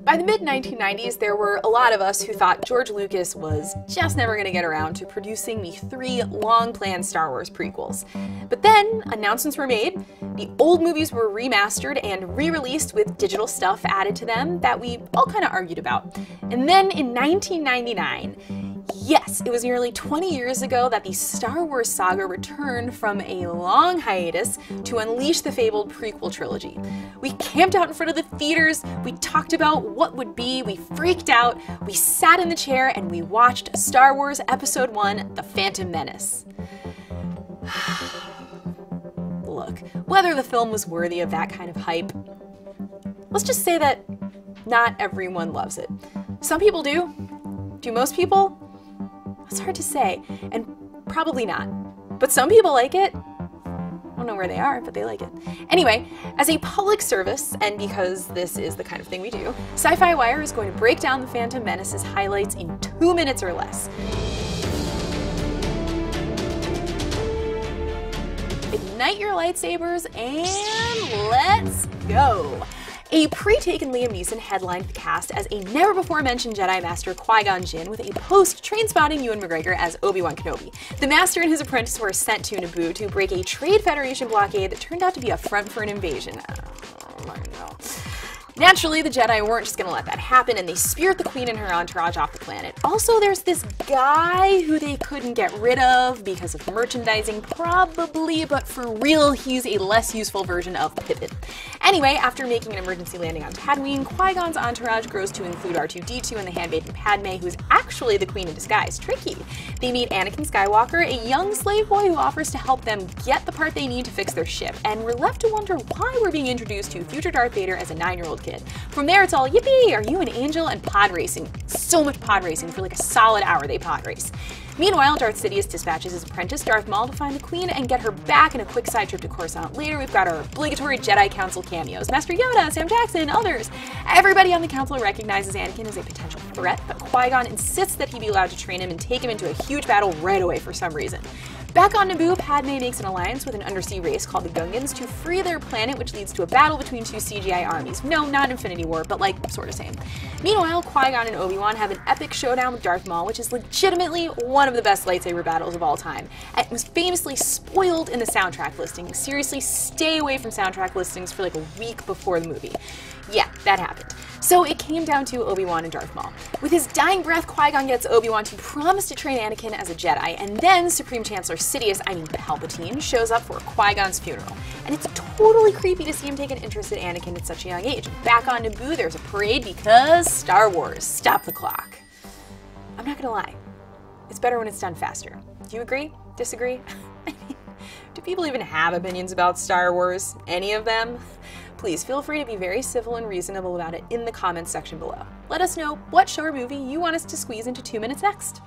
By the mid-1990s, there were a lot of us who thought George Lucas was just never going to get around to producing the 3 long-planned Star Wars prequels. But then, announcements were made, the old movies were remastered and re-released with digital stuff added to them that we all kind of argued about. And then in 1999, yes, it was nearly 20 years ago that the Star Wars saga returned from a long hiatus to unleash the fabled prequel trilogy. We camped out in front of the theaters, we talked about what would be, we freaked out, we sat in the chair, and we watched Star Wars Episode 1, The Phantom Menace. Look, whether the film was worthy of that kind of hype, let's just say that not everyone loves it. Some people do. Do most people? It's hard to say, and probably not. But some people like it. I don't know where they are, but they like it. Anyway, as a public service, and because this is the kind of thing we do, SYFY WIRE is going to break down The Phantom Menace's highlights in 2 minutes or less. Ignite your lightsabers and let's go! A pre-taken Liam Neeson headlined the cast as a never-before-mentioned Jedi Master Qui-Gon Jinn with a post-train-spotting Ewan McGregor as Obi-Wan Kenobi. The Master and his apprentice were sent to Naboo to break a Trade Federation blockade that turned out to be a front for an invasion. Oh my God. Naturally, the Jedi weren't just going to let that happen, and they speared the Queen and her entourage off the planet. Also, there's this guy who they couldn't get rid of because of merchandising, probably, but for real, he's a less useful version of Pippin. Anyway, after making an emergency landing on Tatooine, Qui-Gon's entourage grows to include R2-D2 and the handmaiden Padme, who is actually the Queen in disguise. Tricky. They meet Anakin Skywalker, a young slave boy who offers to help them get the part they need to fix their ship, and we're left to wonder why we're being introduced to future Darth Vader as a 9-year-old kid. From there, it's all, yippee, are you an angel? And pod racing. So much pod racing. For like a solid hour, they pod race. Meanwhile, Darth Sidious dispatches his apprentice, Darth Maul, to find the Queen and get her back in a quick side trip to Coruscant. Later, we've got our obligatory Jedi Council cameos. Master Yoda, Sam Jackson, others. Everybody on the Council recognizes Anakin as a potential threat, but Qui-Gon insists that he be allowed to train him and take him into a huge battle right away for some reason. Back on Naboo, Padme makes an alliance with an undersea race called the Gungans to free their planet, which leads to a battle between 2 CGI armies. No, not Infinity War, but like, sort of same. Meanwhile, Qui-Gon and Obi-Wan have an epic showdown with Darth Maul, which is legitimately one of the best lightsaber battles of all time. It was famously spoiled in the soundtrack listing. Seriously, stay away from soundtrack listings for like a week before the movie. Yeah, that happened. So it came down to Obi-Wan and Darth Maul. With his dying breath, Qui-Gon gets Obi-Wan to promise to train Anakin as a Jedi, and then Supreme Chancellor Sidious, Palpatine, shows up for Qui-Gon's funeral. And it's totally creepy to see him take an interest in Anakin at such a young age. Back on Naboo, there's a parade because Star Wars. Stop the clock. I'm not gonna lie. It's better when it's done faster. Do you agree? Disagree? Do people even have opinions about Star Wars? Any of them? Please feel free to be very civil and reasonable about it in the comments section below. Let us know what show or movie you want us to squeeze into 2 minutes next.